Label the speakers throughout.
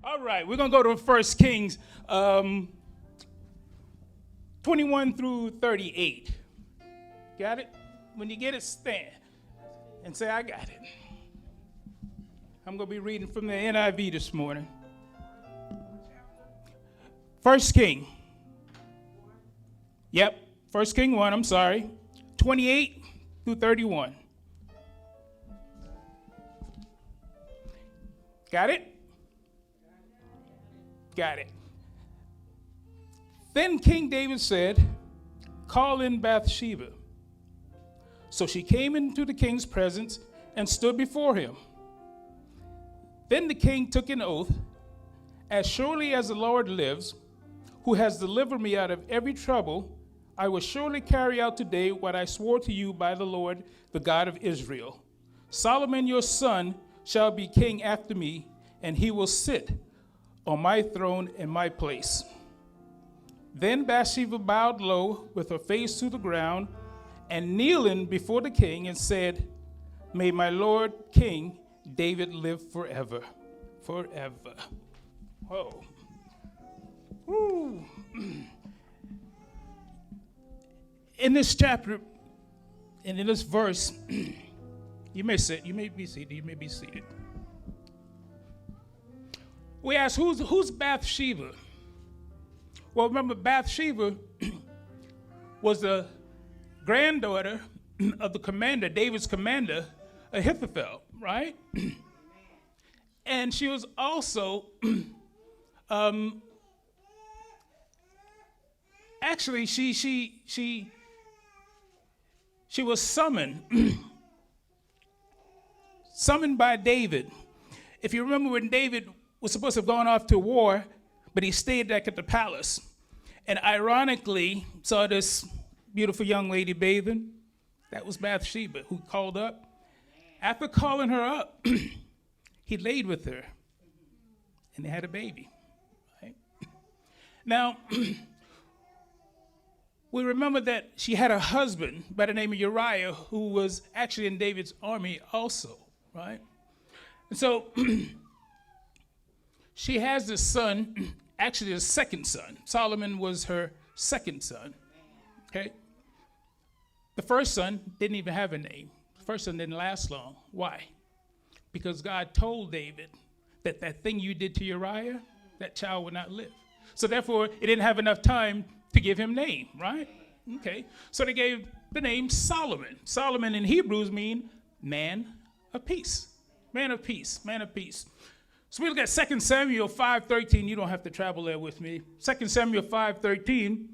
Speaker 1: All right, we're going to go to 1 Kings 21 through 38. Got it? When you get it, stand and say, I got it. I'm going to be reading from the NIV this morning. 1 King. Yep, 1 King 1, I'm sorry. 28 through 31. Got it? Got it. Then King David said, call in Bathsheba. So she came into the king's presence and stood before him. Then the king took an oath, as surely as the Lord lives, who has delivered me out of every trouble, I will surely carry out today what I swore to you by the Lord, the God of Israel. Solomon your son shall be king after me, and he will sit on my throne in my place. Then Bathsheba bowed low with her face to the ground, and kneeling before the king, and said, may my Lord King David live forever, forever. Whoa. Woo. In this chapter, and in this verse, you may sit, you may be seated, you may be seated. We ask, who's Bathsheba? Well, remember, Bathsheba was the granddaughter of the commander, David's commander, Ahithophel, right? And she was also, actually, she was summoned by David. If you remember when David was supposed to have gone off to war, but he stayed back at the palace, and ironically saw this beautiful young lady bathing. That was Bathsheba, who called up. After calling her up, he laid with her, and they had a baby. Right? Now, we remember that she had a husband by the name of Uriah, who was actually in David's army also, right? And so she has this son, actually a second son. Solomon was her second son, okay? The first son didn't even have a name. The first son didn't last long. Why? Because God told David that that thing you did to Uriah, that child would not live. So therefore, it didn't have enough time to give him name, right? Okay, so they gave the name Solomon. Solomon in Hebrews mean man of peace. Man of peace, man of peace. So we look at 2 Samuel 5:13. You don't have to travel there with me. 2 Samuel 5:13.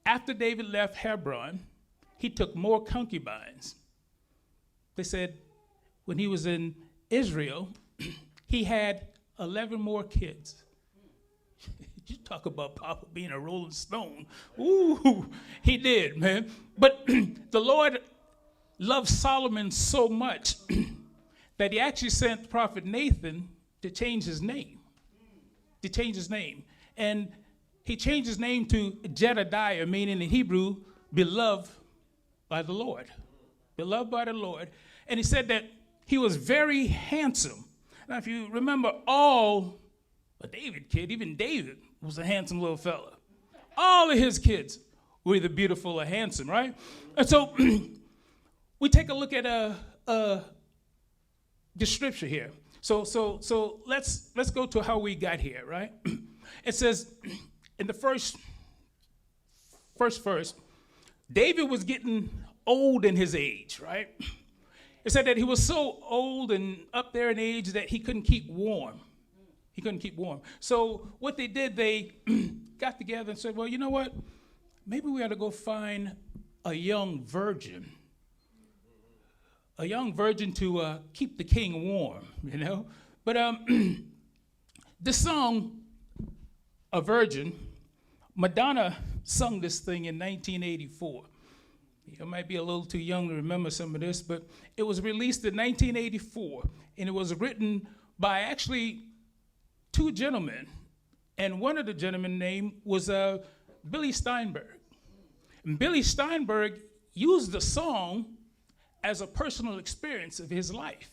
Speaker 1: After David left Hebron, he took more concubines. They said when he was in Israel, he had 11 more kids. You talk about Papa being a rolling stone. Ooh, he did, man. But the Lord loved Solomon so much that he actually sent the prophet Nathan to change his name. To change his name. And he changed his name to Jedediah, meaning in Hebrew, beloved by the Lord. Beloved by the Lord. And he said that he was very handsome. Now, if you remember a David kid, even David was a handsome little fella. All of his kids were either beautiful or handsome, right? And so we take a look at the scripture here. So let's go to how we got here, right? It says in the first verse, David was getting old in his age, right? It said that he was so old and up there in age that he couldn't keep warm. He couldn't keep warm. So what they did, they got together and said, well, you know what? Maybe we ought to go find a young virgin. A young virgin to keep the king warm, you know? But this song, A Virgin, Madonna sung this thing in 1984. You might be a little too young to remember some of this, but it was released in 1984, and it was written by actually two gentlemen, and one of the gentlemen' name was Billy Steinberg. And Billy Steinberg used the song as a personal experience of his life.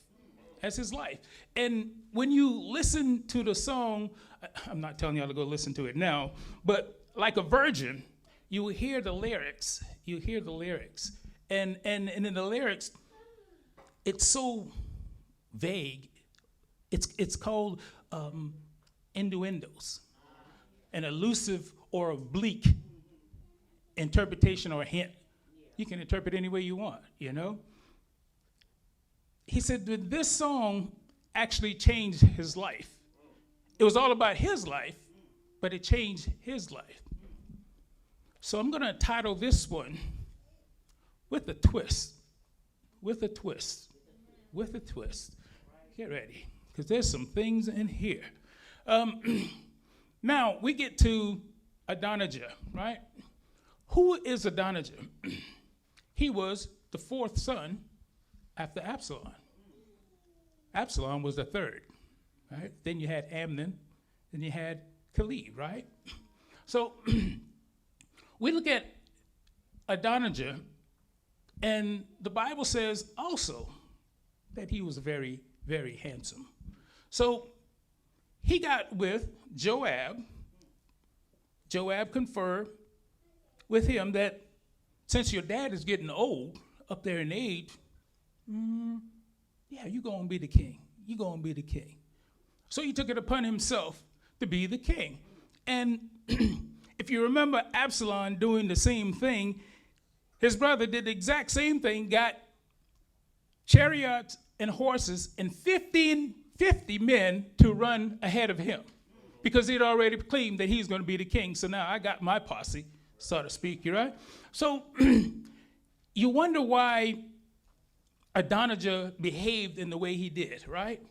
Speaker 1: as his life. And when you listen to the song, I'm not telling y'all to go listen to it now, but like a virgin, you will hear the lyrics. You hear the lyrics. And in the lyrics, it's so vague. It's called innuendos, an elusive or oblique interpretation or hint. You can interpret any way you want, you know? He said that this song actually changed his life. It was all about his life, but it changed his life. So I'm going to title this one, With a Twist. With a Twist. With a Twist. Get ready, because there's some things in here. Now, we get to Adonijah, right? Who is Adonijah? He was the fourth son after Absalom. Absalom was the third, right? Then you had Amnon, then you had Khalid, right? So we look at Adonijah, and the Bible says also that he was very, very handsome. So he got with Joab. Joab conferred with him that since your dad is getting old, up there in age, yeah, you're going to be the king. You're going to be the king. So he took it upon himself to be the king. And if you remember Absalom doing the same thing, his brother did the exact same thing, got chariots and horses and 50 men to run ahead of him because he'd already claimed that he's going to be the king. So now I got my posse, so to speak, right? So you wonder why Adonijah behaved in the way he did, right?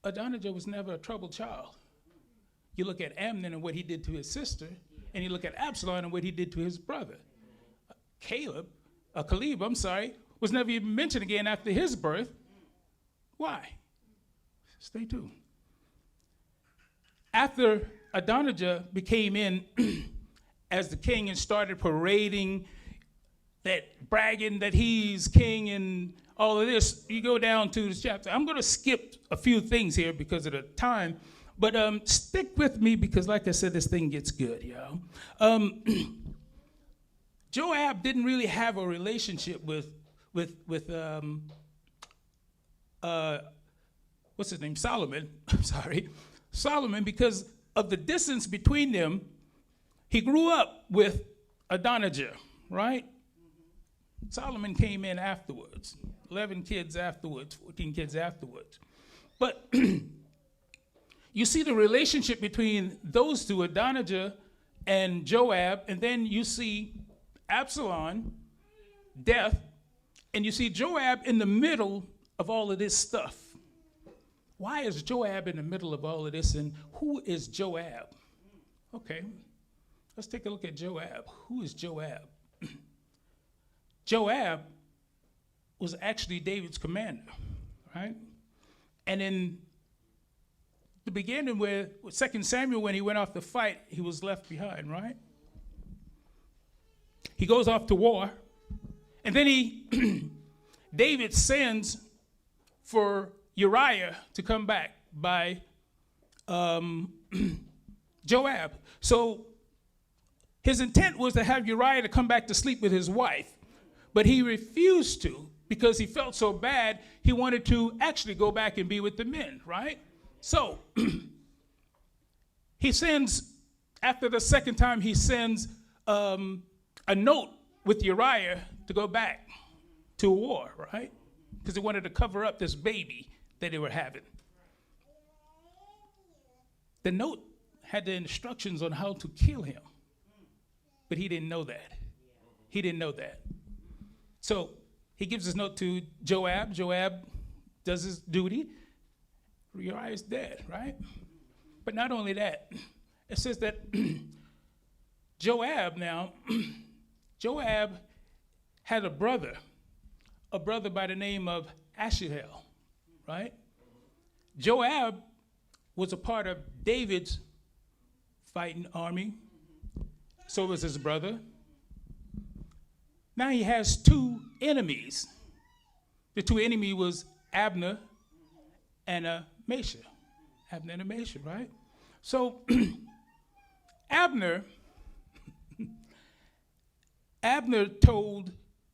Speaker 1: Adonijah was never a troubled child. You look at Amnon and what he did to his sister, and you look at Absalom and what he did to his brother. Caleb, was never even mentioned again after his birth. Why? Stay tuned. After Adonijah became in as the king and started parading that, bragging that he's king and all of this, you go down to this chapter. I'm going to skip a few things here because of the time, but stick with me because, like I said, this thing gets good, y'all. Joab didn't really have a relationship with what's his name? Solomon. I'm sorry. Solomon, because of the distance between them. He grew up with Adonijah, right? Solomon came in afterwards, 11 kids afterwards, 14 kids afterwards. But you see the relationship between those two, Adonijah and Joab, and then you see Absalom, death, and you see Joab in the middle of all of this stuff. Why is Joab in the middle of all of this, and who is Joab? Okay, let's take a look at Joab. Who is Joab? Joab was actually David's commander, right? And in the beginning with 2 Samuel, when he went off to fight, he was left behind, right? He goes off to war, and then David sends for Uriah to come back by Joab. So his intent was to have Uriah to come back to sleep with his wife, but he refused to because he felt so bad. He wanted to actually go back and be with the men, right? So he sends, after the second time, he sends a note with Uriah to go back to a war, right? Because he wanted to cover up this baby that they were having. The note had the instructions on how to kill him, but he didn't know that. He didn't know that. So he gives his note to Joab. Joab does his duty. Uriah is dead, right? But not only that, it says that Joab had a brother by the name of Asahel, right? Joab was a part of David's fighting army. So was his brother. Now he has two enemies. The two enemies was Abner and Amasa. Abner and Amasa, right? So Abner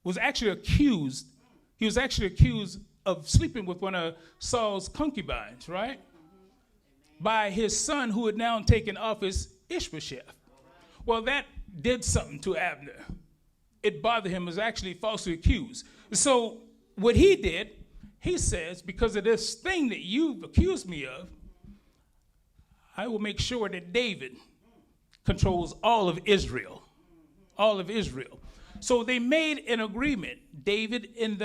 Speaker 1: was actually accused. He was actually accused of sleeping with one of Saul's concubines, right? By his son who had now taken office, Ishbosheth. Well, that did something to Abner. It bothered him, was actually falsely accused. So what he did, he says, because of this thing that you've accused me of, I will make sure that David controls all of Israel. All of Israel. So they made an agreement. David and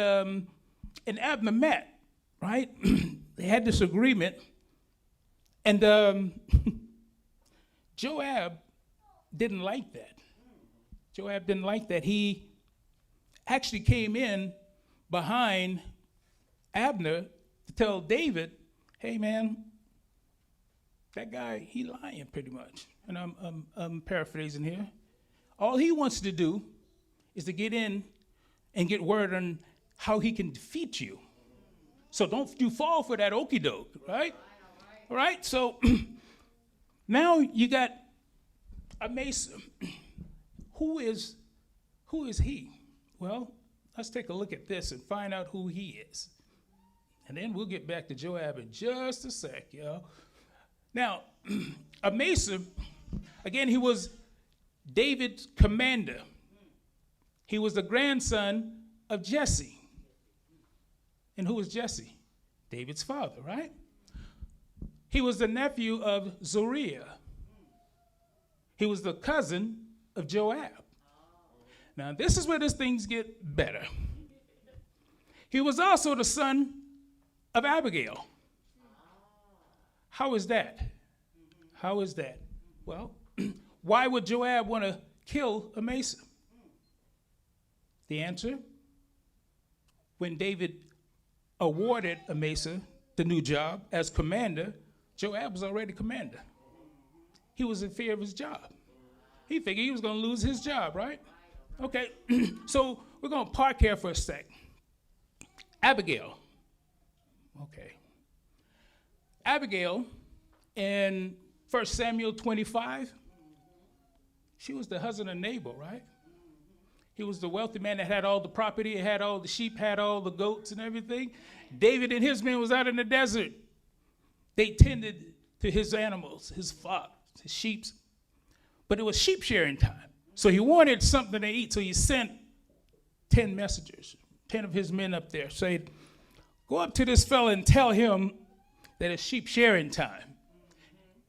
Speaker 1: Abner met, right? They had this agreement. And Joab didn't like that. Joab didn't like that. He actually came in behind Abner to tell David, hey, man, that guy, he lying pretty much. And I'm paraphrasing here. All he wants to do is to get in and get word on how he can defeat you. So don't you fall for that okie doke, right? All right, so now you got Amasa. Who is he? Well, let's take a look at this and find out who he is. And then we'll get back to Joab in just a sec, y'all. Now, Amasa, again, he was David's commander. He was the grandson of Jesse. And who was Jesse? David's father, right? He was the nephew of Zuriah. He was the cousin of Joab. Now, this is where these things get better. He was also the son of Abigail. How is that? How is that? Well, why would Joab want to kill Amasa? The answer, when David awarded Amasa the new job as commander, Joab was already commander. He was in fear of his job. He figured he was going to lose his job, right? Okay, so we're going to park here for a sec. Abigail. Okay. Abigail in 1 Samuel 25, she was the husband of Nabal, right? He was the wealthy man that had all the property, had all the sheep, had all the goats and everything. David and his men was out in the desert. They tended to his animals, his flocks, his sheep. But it was sheep shearing time. So he wanted something to eat, so he sent 10 messengers, 10 of his men up there, said, go up to this fella and tell him that it's sheep shearing time.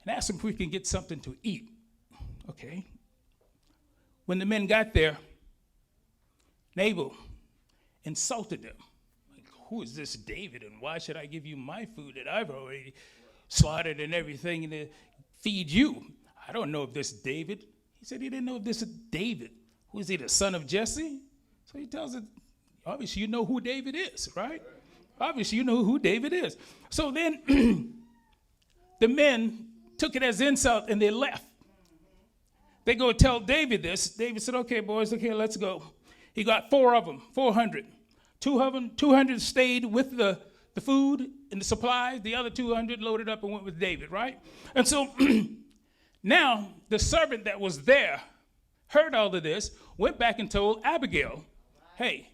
Speaker 1: And ask him if we can get something to eat. Okay. When the men got there, Nabal insulted them. Like, who is this David, and why should I give you my food that I've already slaughtered and everything to feed you? I don't know if this is David. He said he didn't know if this is David. Who is he, the son of Jesse? So he tells it, obviously you know who David is, right? Obviously you know who David is. So then the men took it as insult and they left. They go tell David this. David said, okay, boys, okay, let's go. He got 4 of them, 400. 200 stayed with the food and the supplies. The other 200 loaded up and went with David, right? And so now the servant that was there heard all of this, went back and told Abigail, hey,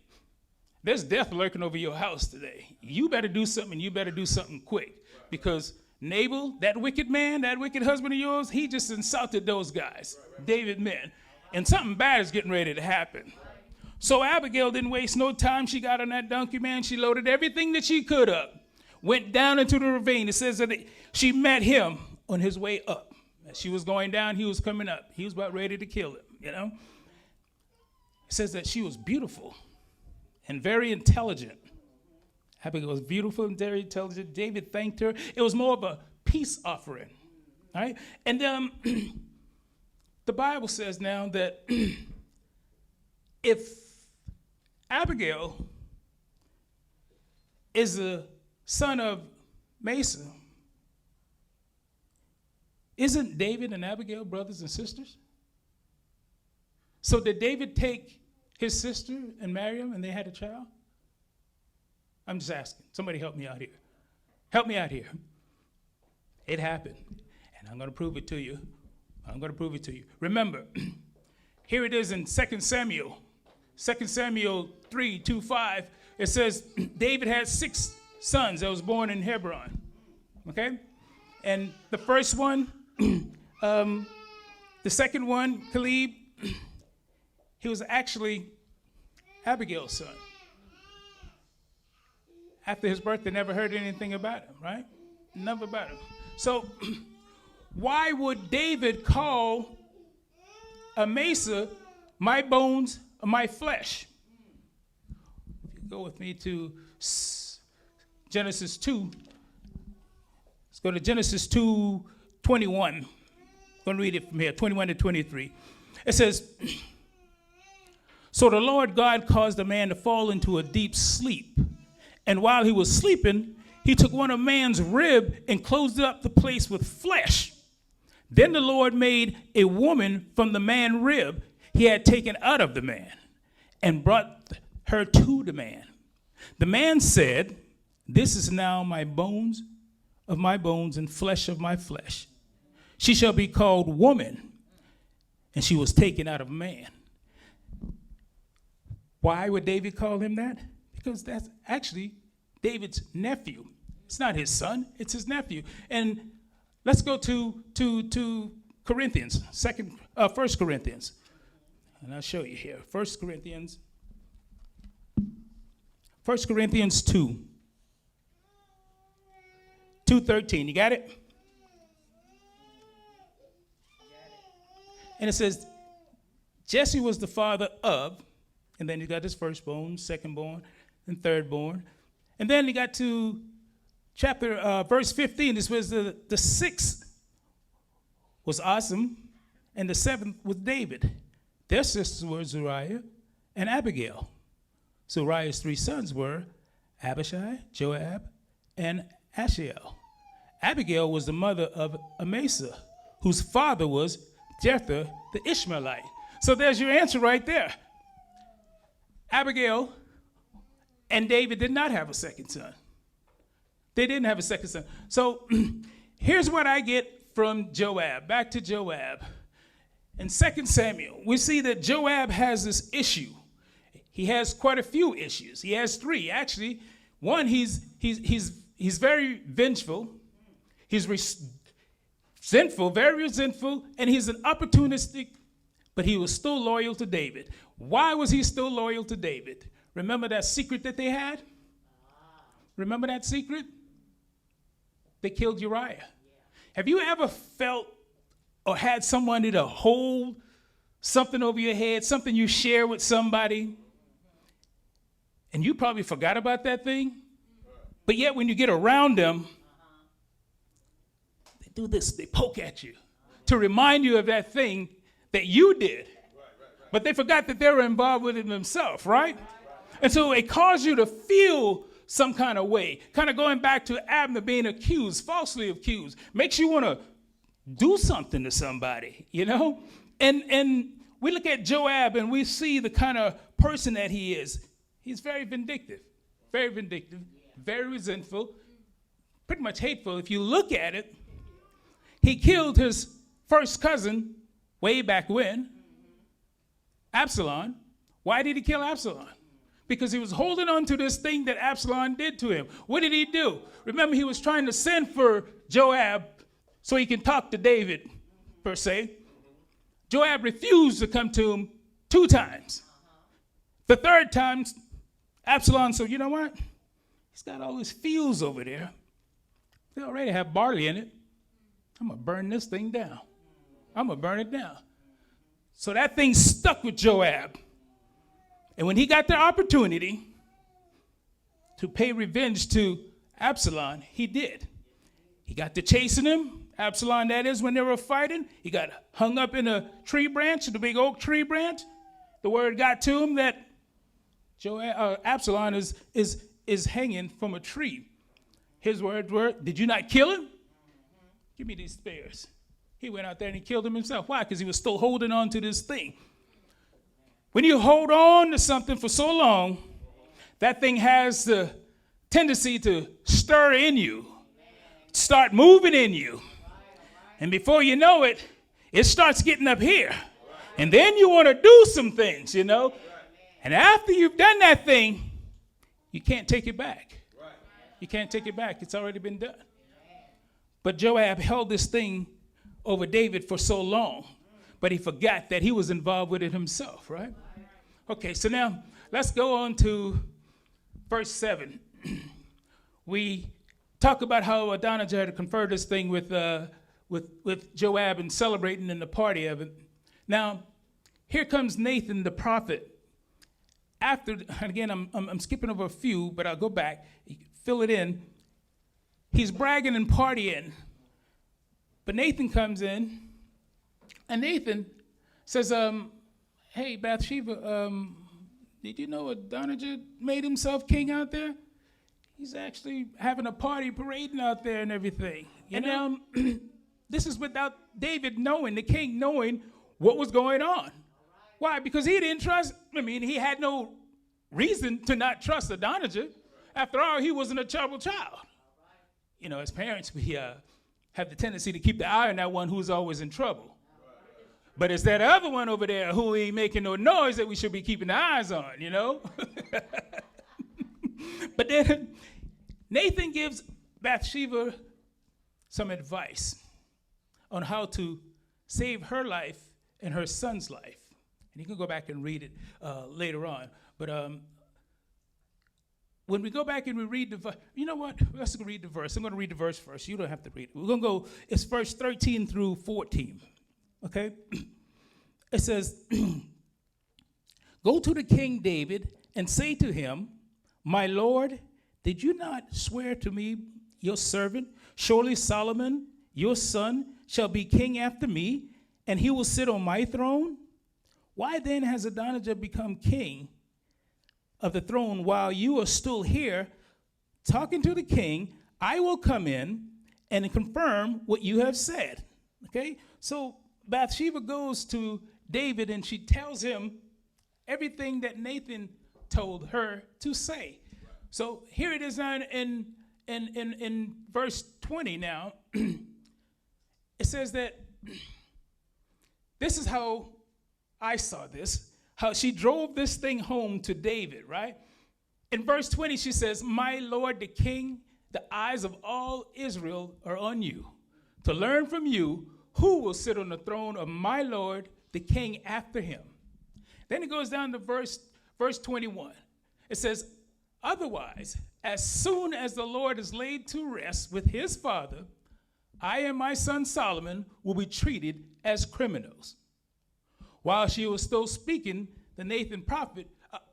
Speaker 1: there's death lurking over your house today. You better do something, you better do something quick. Because Nabal, that wicked man, that wicked husband of yours, he just insulted those guys, David men. And something bad is getting ready to happen. So Abigail didn't waste no time. She got on that donkey, man. She loaded everything that she could up, went down into the ravine. It says that she met him on his way up. As she was going down, he was coming up. He was about ready to kill him, you know. It says that she was beautiful and very intelligent. Abigail was beautiful and very intelligent. David thanked her. It was more of a peace offering, right? And the Bible says now that if Abigail is the son of Mesa, isn't David and Abigail brothers and sisters? So did David take his sister and marry him and they had a child? I'm just asking. Somebody help me out here. Help me out here. It happened. And I'm going to prove it to you. I'm going to prove it to you. Remember, here it is in 2 Samuel. 2 Samuel 3:2-5. It says David had 6 sons that was born in Hebron. Okay? And the first one, the second one, Caleb, he was actually Abigail's son. After his birth, they never heard anything about him, right? Never about him. So why would David call Amasa my bones, my flesh? Go with me to Genesis 2. Let's go to Genesis 2:21. I'm going to read it from here, 21 to 23. It says, so the Lord God caused the man to fall into a deep sleep. And while he was sleeping, he took one of man's rib and closed up the place with flesh. Then the Lord made a woman from the man rib he had taken out of the man and brought her to the man. The man said, this is now my bones of my bones and flesh of my flesh. She shall be called woman, and she was taken out of man. Why would David call him that? Because that's actually David's nephew. It's not his son, it's his nephew. And let's go to Corinthians, 1 Corinthians. And I'll show you here. 1 Corinthians 2. 2:13. You got it? And it says, Jesse was the father of, and then he got his firstborn, secondborn, and thirdborn. And then he got to verse 15. This was the 6th was Awesome, and the 7th was David. Their sisters were Zeruiah and Abigail. Zeruiah's 3 sons were Abishai, Joab, and Asahel. Abigail was the mother of Amasa, whose father was Jether the Ishmaelite. So there's your answer right there. Abigail and David did not have a second son. They didn't have a second son. So here's what I get from Joab. Back to Joab. In 2 Samuel, we see that Joab has this issue. He has quite a few issues. He has 3, actually. One, he's very vengeful. He's resentful, very resentful, and he's an opportunistic, but he was still loyal to David. Why was he still loyal to David? Remember that secret that they had? Remember that secret? They killed Uriah. Have you ever felt or had somebody to hold something over your head, something you share with somebody, and you probably forgot about that thing? But yet when you get around them, they do this, they poke at you to remind you of that thing that you did. But they forgot that they were involved with it themselves, right? And so it caused you to feel some kind of way. Kind of going back to Abner being accused, falsely accused. Makes you want to do something to somebody, you know? And we look at Joab and we see the kind of person that he is. He's very vindictive, very resentful, pretty much hateful. If you look at it, he killed his first cousin way back when, Absalom. Why did he kill Absalom? Because he was holding on to this thing that Absalom did to him. What did he do? Remember, he was trying to send for Joab so he can talk to David, per se. Joab refused to come to him 2 times. The 3rd time, Absalom said, you know what? He's got all his fields over there. They already have barley in it. I'm going to burn this thing down. I'm going to burn it down. So that thing stuck with Joab. And when he got the opportunity to pay revenge to Absalom, he did. He got to chasing him, Absalom, that is, when they were fighting. He got hung up in a tree branch, the big oak tree branch. The word got to him that Absalom is hanging from a tree. His words were, did you not kill him? Give me these spears. He went out there and he killed him himself. Why? Because he was still holding on to this thing. When you hold on to something for so long, that thing has the tendency to stir in you, start moving in you. And before you know it, it starts getting up here. And then you want to do some things, you know. And after you've done that thing, you can't take it back. You can't take it back. It's already been done. But Joab held this thing over David for so long, but he forgot that he was involved with it himself, right? Okay, so now let's go on to verse 7. We talk about how Adonijah had conferred this thing with Joab and celebrating in the party of it. Now, here comes Nathan the prophet. After, and again, I'm skipping over a few, but I'll go back, fill it in. He's bragging and partying, but Nathan comes in, and Nathan says, hey, Bathsheba, did you know Adonijah made himself king out there? He's actually having a party, parading out there and everything. And this is without David knowing, the king knowing what was going on. Why? Because he didn't trust, he had no reason to not trust Adonijah. After all, he wasn't a troubled child. You know, as parents, we have the tendency to keep the eye on that one who's always in trouble. But it's that other one over there who ain't making no noise that we should be keeping the eyes on, you know? But then Nathan gives Bathsheba some advice on how to save her life and her son's life. And you can go back and read it later on. But when we go back and we read the verse, you know what? Let's read the verse. I'm going to read the verse first. You don't have to read it. We're going to go, it's verse 13 through 14. Okay? It says, go to the King David and say to him, my Lord, did you not swear to me, your servant, surely Solomon, your son, shall be king after me, and he will sit on my throne? Why then has Adonijah become king of the throne while you are still here talking to the king? I will come in and confirm what you have said. Okay? So Bathsheba goes to David and she tells him everything that Nathan told her to say. So here it is in verse 20 now. It says that this is how I saw this, how she drove this thing home to David, right? In verse 20, she says, my Lord the king, the eyes of all Israel are on you, to learn from you who will sit on the throne of my Lord the king after him. Then it goes down to verse 21. It says, otherwise, as soon as the Lord is laid to rest with his father, I and my son Solomon will be treated as criminals. While she was still speaking, the Nathan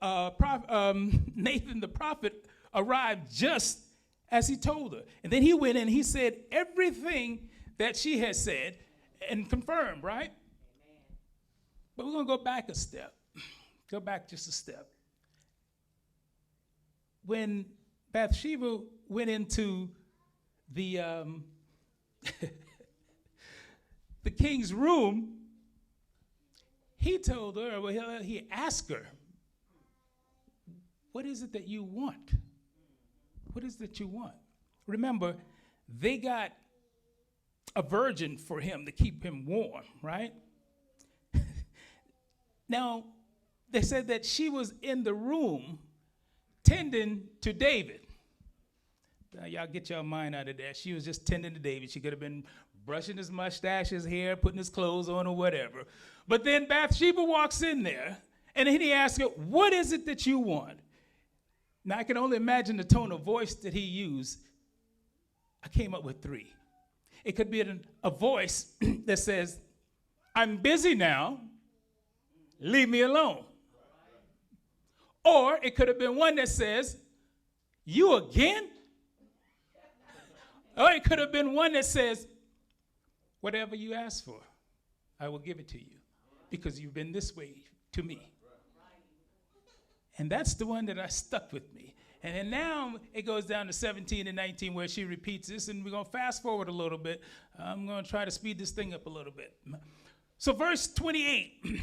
Speaker 1: the prophet arrived just as he told her. And then he went and he said everything that she had said and confirmed, right? Amen. But we're going to go back a step. Go back just a step. When Bathsheba went into the the king's room, he told her, well, he asked her, what is it that you want? What is it that you want? Remember, they got a virgin for him to keep him warm, right? Now, they said that she was in the room tending to David. Now, y'all get your mind out of that. She was just tending to David. She could have been brushing his mustache, his hair, putting his clothes on or whatever. But then Bathsheba walks in there, and then he asks her, what is it that you want? Now, I can only imagine the tone of voice that he used. I came up with 3. It could be a voice that says, I'm busy now, leave me alone. Or it could have been one that says, you again? Or it could have been one that says, whatever you ask for, I will give it to you because you've been this way to me. And that's the one that stuck with me. And then now it goes down to 17 and 19 where she repeats this, and we're going to fast forward a little bit. I'm going to try to speed this thing up a little bit. So verse 28,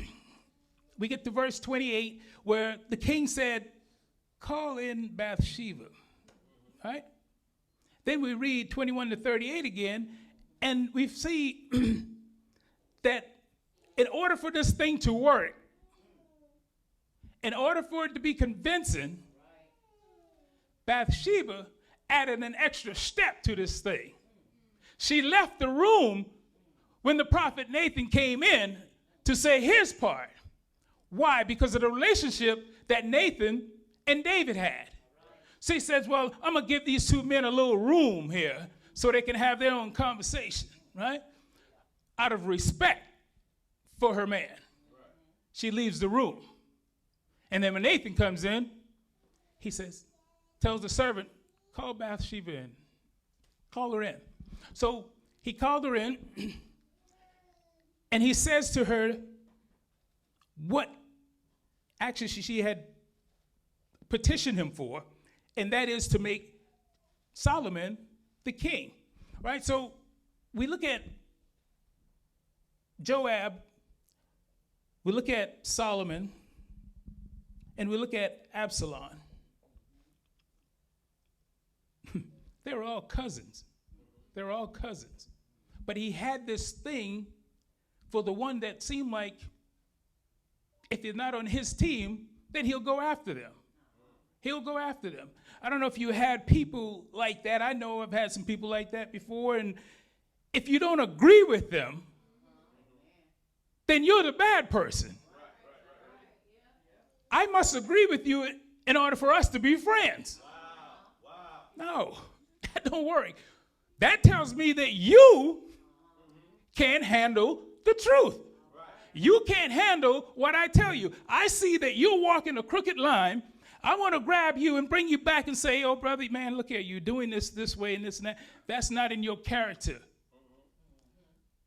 Speaker 1: we get to verse 28 where the king said, call in Bathsheba. right? Then we read 21 to 38 again, and we see that in order for this thing to work, in order for it to be convincing, Bathsheba added an extra step to this thing. She left the room when the prophet Nathan came in to say his part. Why? Because of the relationship that Nathan and David had. So he says, well, I'm going to give these two men a little room here so they can have their own conversation, right? Out of respect for her man. She leaves the room. And then when Nathan comes in, he says, tells the servant, call Bathsheba in. Call her in. So he called her in, and he says to her what actually she had petitioned him for, and that is to make Solomon the king, right? So we look at Joab, we look at Solomon, and we look at Absalom. They were all cousins. They were all cousins. But he had this thing for the one that seemed like if they're not on his team, then he'll go after them. He'll go after them. I don't know if you had people like that. I know I've had some people like that before. And if you don't agree with them, then you're the bad person. I must agree with you in order for us to be friends. No, that don't work. That tells me that you can't handle the truth. You can't handle what I tell you. I see that you're walking a crooked line. I want to grab you and bring you back and say, oh, brother, man, look here, you're doing this way and this and that. That's not in your character.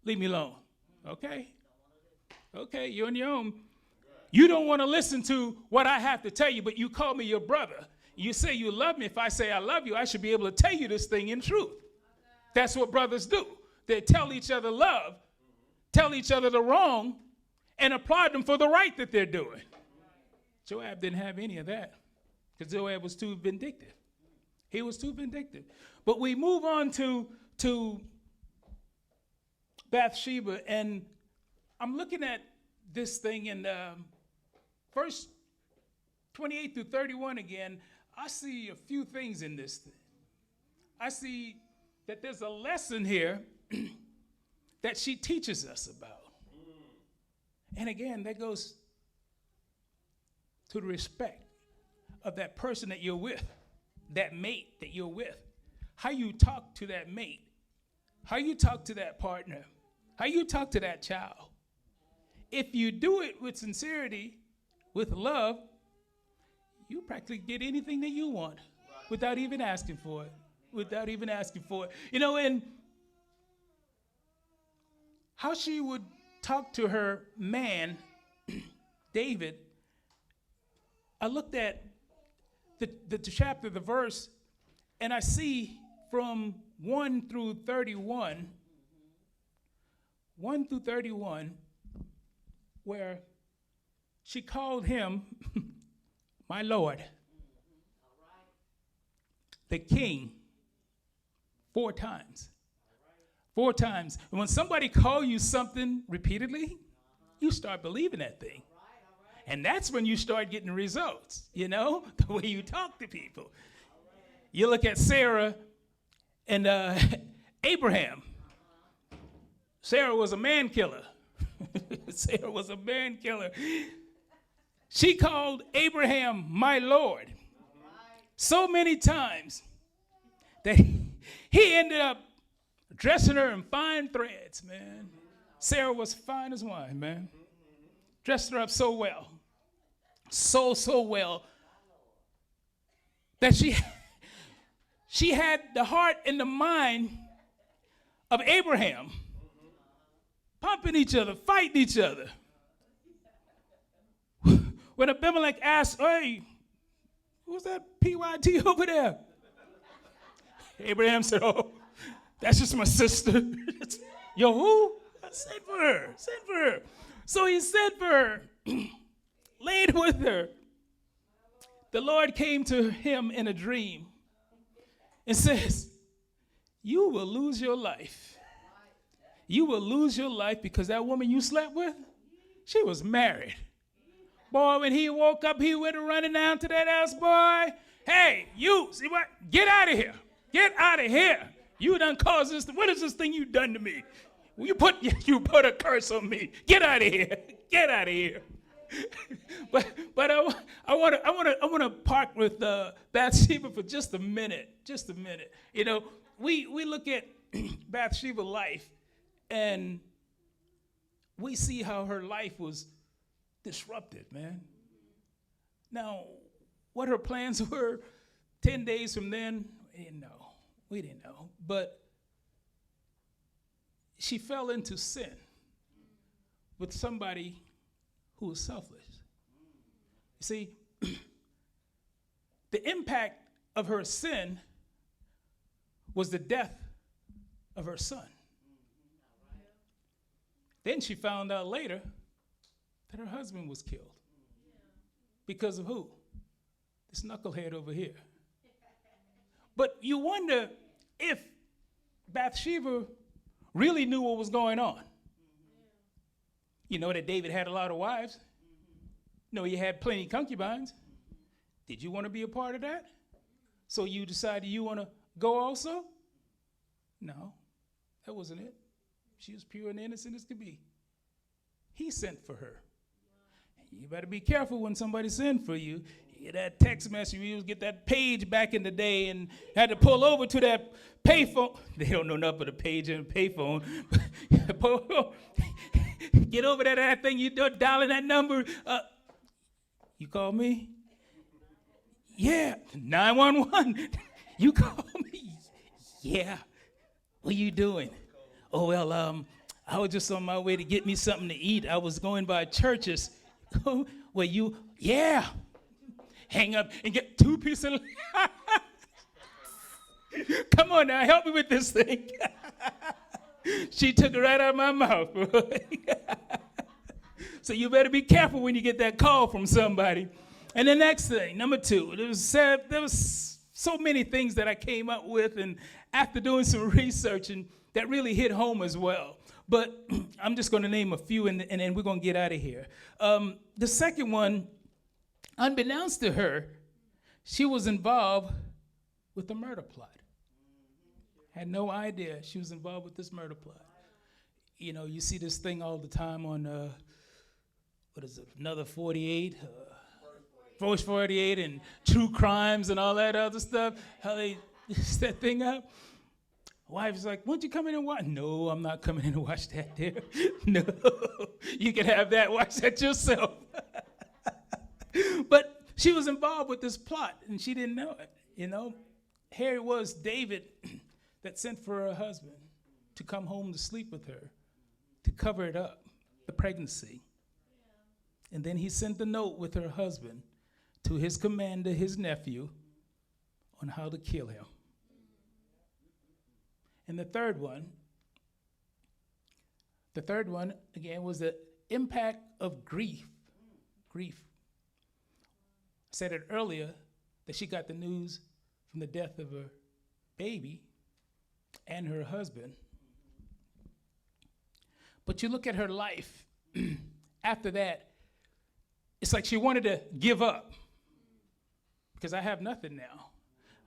Speaker 1: Leave me alone. Okay? Okay, you're on your own. You don't want to listen to what I have to tell you, but you call me your brother. You say you love me. If I say I love you, I should be able to tell you this thing in truth. That's what brothers do. They tell each other love, tell each other the wrong, and applaud them for the right that they're doing. Joab didn't have any of that because Joab was too vindictive. He was too vindictive. But we move on to Bathsheba, and I'm looking at this thing in verse 28 through 31 again. I see a few things in this thing. I see that there's a lesson here that she teaches us about. And again, that goes to the respect of that person that you're with, that mate that you're with. How you talk to that mate, how you talk to that partner, how you talk to that child. If you do it with sincerity, with love, you practically get anything that you want without even asking for it. Without even asking for it. You know, and how she would talk to her man, David, I looked at the chapter, the verse, and I see from 1 through 31, where she called him my Lord, the king, 4 times. 4 times. And when somebody calls you something repeatedly, you start believing that thing. And that's when you start getting results, you know, the way you talk to people. You look at Sarah and Abraham. Sarah was a man killer. Sarah was a man killer. She called Abraham my Lord so many times that he ended up dressing her in fine threads, man. Sarah was fine as wine, man. Dressed her up so well. So well that she had the heart and the mind of Abraham, pumping each other, fighting each other. When Abimelech asked, hey, who's that PYT over there? Abraham said, oh, that's just my sister. Yo, who? Send for her. Send for her. So he sent for her, laid with her. The Lord came to him in a dream and says, you will lose your life. You will lose your life because that woman you slept with, she was married. Boy, when he woke up, he went running down to that house, boy. Hey, you, see what? Get out of here. Get out of here. You done caused this. What is this thing you done to me? You put a curse on me. Get out of here. Get out of here. but I want to park with Bathsheba for just a minute. Just a minute. You know, we look at Bathsheba's life, and we see how her life was disrupted, man. Now, what her plans were 10 days from then, we didn't know. We didn't know. But she fell into sin with somebody who was selfless. You see, the impact of her sin was the death of her son. Then she found out later that her husband was killed. Because of who? This knucklehead over here. But you wonder if Bathsheba really knew what was going on. You know that David had a lot of wives. You know, he had plenty of concubines. Did you want to be a part of that? So you decided you want to go also? No, that wasn't it. She was pure and innocent as could be. He sent for her. You better be careful when somebody sends for you. You get that text message, you get that page back in the day and had to pull over to that payphone. They don't know nothing but a page and a payphone. Get over there to that thing, you do dialing that number. You call me? Yeah, 911. You call me? Yeah. What are you doing? Oh, well, I was just on my way to get me something to eat. I was going by churches. Well, yeah. Hang up and get 2 pieces of Come on now, help me with this thing. She took it right out of my mouth. So you better be careful when you get that call from somebody. And the next thing, number 2, there was so many things that I came up with, and after doing some research, and that really hit home as well. But I'm just going to name a few, and then we're going to get out of here. The second one, unbeknownst to her, she was involved with a murder plot. Had no idea she was involved with this murder plot. You know, you see this thing all the time on, what is it, Another 48? First 48 and True Crimes and all that other stuff. How they set thing up. Wife's like, won't you come in and watch? No, I'm not coming in to watch that there. No, you can have that. Watch that yourself. But she was involved with this plot, and she didn't know it, you know. Here it was David that sent for her husband to come home to sleep with her, to cover it up, the pregnancy. And then he sent a note with her husband to his commander, his nephew, on how to kill him. And the third one, again, was the impact of grief. Grief. I said it earlier that she got the news from the death of her baby and her husband. But you look at her life after that, it's like she wanted to give up because I have nothing now.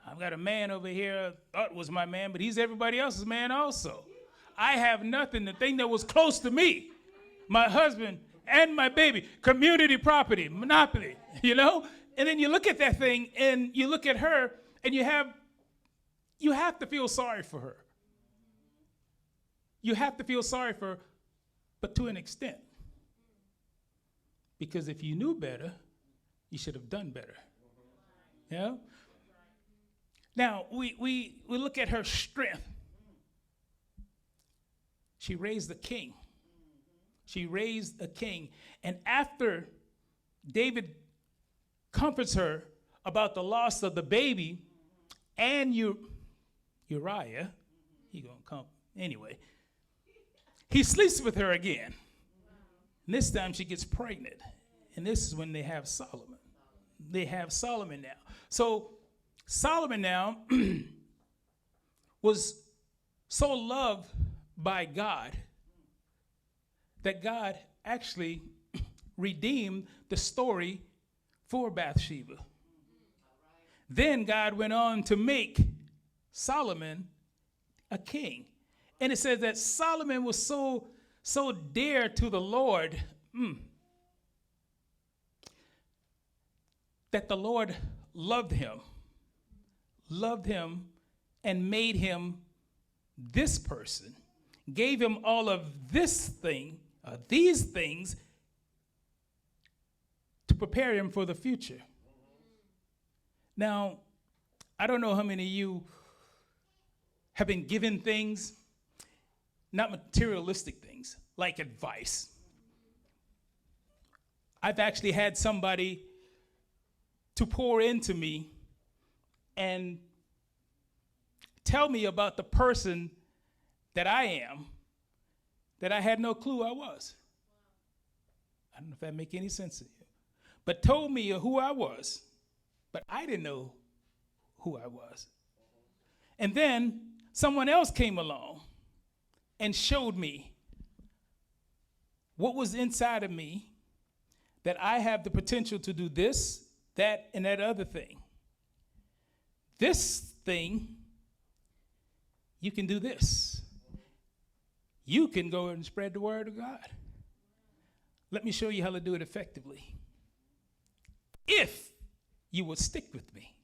Speaker 1: I've got a man over here, thought was my man, but he's everybody else's man also. I have nothing. The thing that was close to me, my husband and my baby, community property, monopoly, you know? And then you look at that thing and you look at her and you have to feel sorry for her. You have to feel sorry for her, but to an extent. Because if you knew better, you should have done better. Yeah? Now, we look at her strength. She raised a king. She raised a king. And after David comforts her about the loss of the baby and Uriah, he gonna come anyway, he sleeps with her again. And this time she gets pregnant. And this is when they have Solomon. They have Solomon now. So Solomon now was so loved by God that God actually redeemed the story for Bathsheba. Then God went on to make Solomon a king. And it says that Solomon was so dear to the Lord that the Lord loved him and made him this person, gave him all of these things to prepare him for the future. Now, I don't know how many of you have been given things, not materialistic things, like advice. I've actually had somebody to pour into me and tell me about the person that I am that I had no clue I was. I don't know if that makes any sense to you. But told me who I was, but I didn't know who I was. And then someone else came along and showed me what was inside of me, that I have the potential to do this, that, and that other thing. This thing, you can do this. You can go and spread the word of God. Let me show you how to do it effectively. If you will stick with me.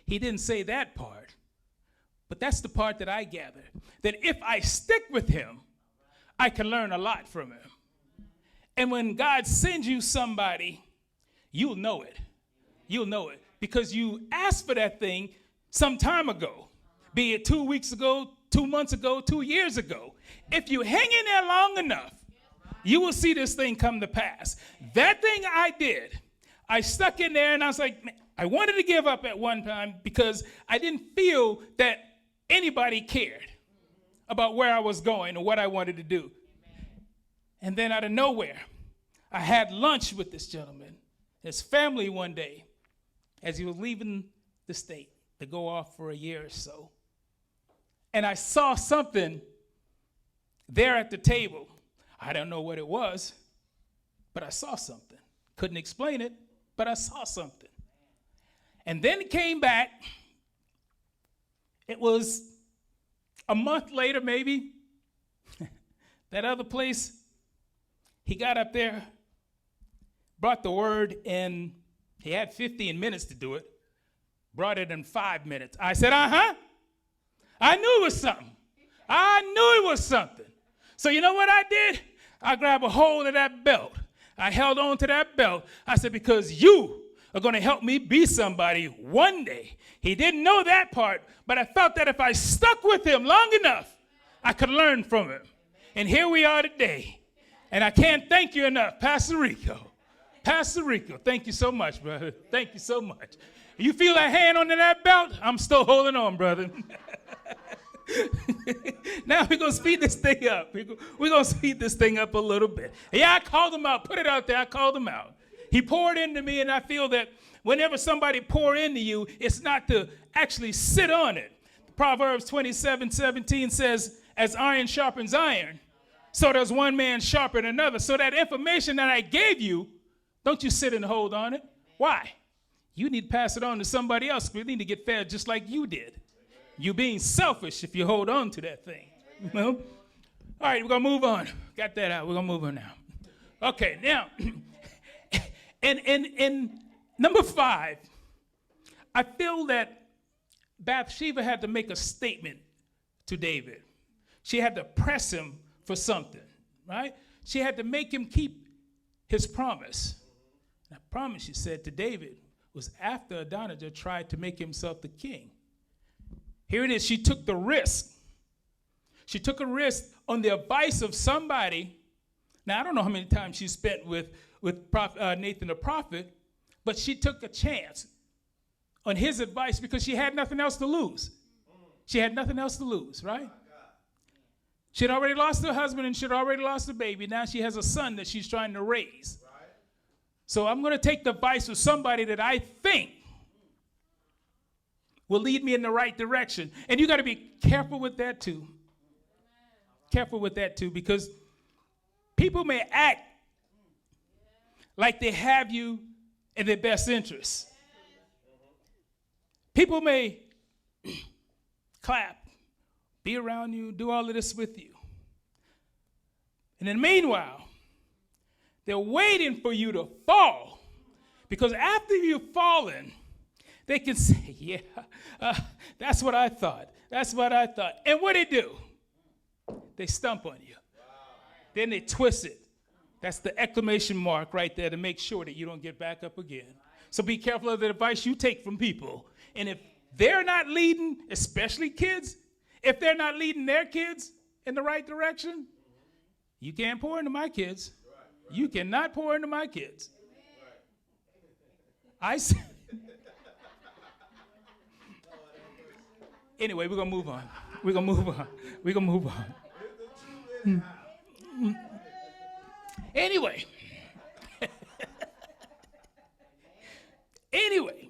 Speaker 1: He didn't say that part, but that's the part that I gathered. That if I stick with him, I can learn a lot from him. And when God sends you somebody, you'll know it. You'll know it because you asked for that thing some time ago, be it 2 weeks ago, 2 months ago, 2 years ago. If you hang in there long enough, you will see this thing come to pass. That thing I did, I stuck in there and I was like, man, I wanted to give up at one time because I didn't feel that anybody cared about where I was going or what I wanted to do. And then out of nowhere, I had lunch with this gentleman, his family one day, as he was leaving the state to go off for a year or so. And I saw something there at the table. I don't know what it was, but I saw something. Couldn't explain it, but I saw something. And then it came back. It was a month later, maybe. That other place, he got up there, brought the word, and he had 15 minutes to do it. Brought it in 5 minutes. I said, I knew it was something. I knew it was something. So you know what I did? I grabbed a hold of that belt. I held on to that belt. I said, because you are going to help me be somebody one day. He didn't know that part, but I felt that if I stuck with him long enough, I could learn from him. And here we are today. And I can't thank you enough, Pastor Rico. Pastor Rico, thank you so much, brother. Thank you so much. You feel that hand under that belt? I'm still holding on, brother. Now we're going to speed this thing up. We're going to speed this thing up a little bit. Yeah, I called him out. Put it out there. I called him out. He poured into me, and I feel that whenever somebody pour into you, it's not to actually sit on it. Proverbs 27:17 says, as iron sharpens iron, so does one man sharpen another. So that information that I gave you, don't you sit and hold on it. Why? You need to pass it on to somebody else. We need to get fed just like you did. You're being selfish if you hold on to that thing. Well, all right, we're going to move on. Got that out. We're going to move on now. Okay, now, and number 5, I feel that Bathsheba had to make a statement to David. She had to press him for something, right? She had to make him keep his promise. That promise, she said to David, was after Adonijah tried to make himself the king. Here it is. She took the risk. She took a risk on the advice of somebody. Now, I don't know how many times she spent with Nathan the prophet, but she took a chance on his advice because she had nothing else to lose. She had nothing else to lose, right? She had already lost her husband and she had already lost her baby. Now she has a son that she's trying to raise. So I'm going to take the advice of somebody that I think will lead me in the right direction. And you got to be careful with that too. Careful with that too, because people may act like they have you in their best interest. People may clap, be around you, do all of this with you. And in the meanwhile, they're waiting for you to fall. Because after you've fallen, they can say, yeah, that's what I thought. That's what I thought. And what do? They stump on you. Wow. Then they twist it. That's the exclamation mark right there to make sure that you don't get back up again. So be careful of the advice you take from people. And if they're not leading, especially kids, if they're not leading their kids in the right direction, you can't pour into my kids. You cannot pour into my kids. I say. Anyway, we're going to move on. We're going to move on. We're going to move on. Anyway. Anyway.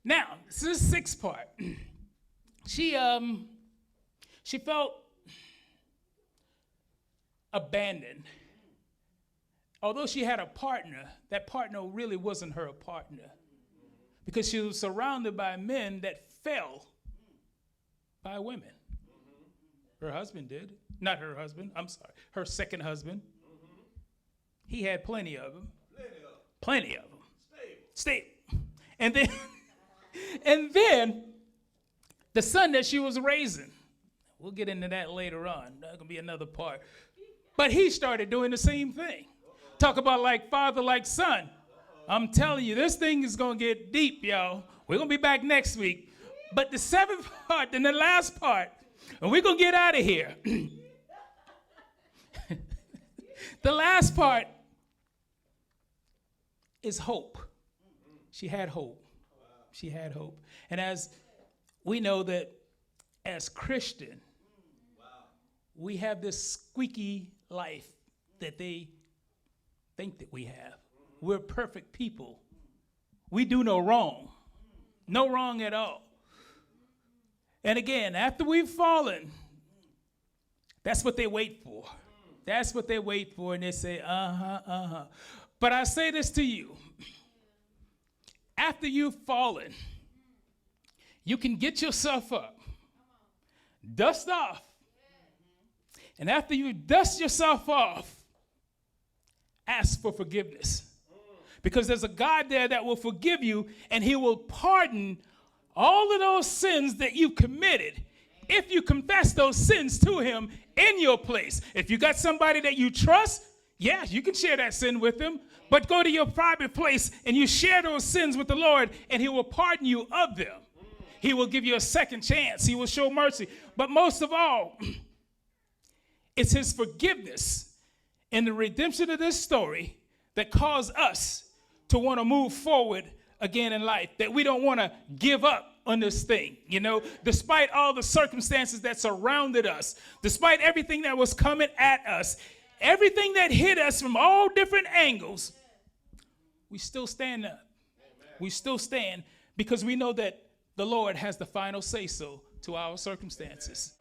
Speaker 1: Now, this is the sixth part. She felt abandoned. Although she had a partner, that partner really wasn't her partner, because she was surrounded by men that fell by women. Her husband did. Not her husband, I'm sorry. Her second husband. He had plenty of them. Plenty of them. Stable. And then the son that she was raising, we'll get into that later on. That's going to be another part. But he started doing the same thing. Talk about like father, like son. I'm telling you, this thing is going to get deep, y'all. We're going to be back next week. But the seventh part and the last part, and we're going to get out of here. The last part is hope. She had hope. She had hope. And as we know that as Christian, we have this squeaky life that they think that we have. We're perfect people. We do no wrong. No wrong at all. And again, after we've fallen, that's what they wait for. That's what they wait for, and they say, But I say this to you. After you've fallen, you can get yourself up, dust off, and after you dust yourself off, ask for forgiveness. Because there's a God there that will forgive you, and he will pardon all of those sins that you've committed if you confess those sins to him in your place. If you got somebody that you trust, yeah, you can share that sin with them, but go to your private place and you share those sins with the Lord, and he will pardon you of them. He will give you a second chance. He will show mercy. But most of all, it's his forgiveness and the redemption of this story that caused us to want to move forward again in life, that we don't want to give up on this thing, you know, despite all the circumstances that surrounded us, despite everything that was coming at us, everything that hit us from all different angles, we still stand up. Amen. We still stand because we know that the Lord has the final say-so to our circumstances.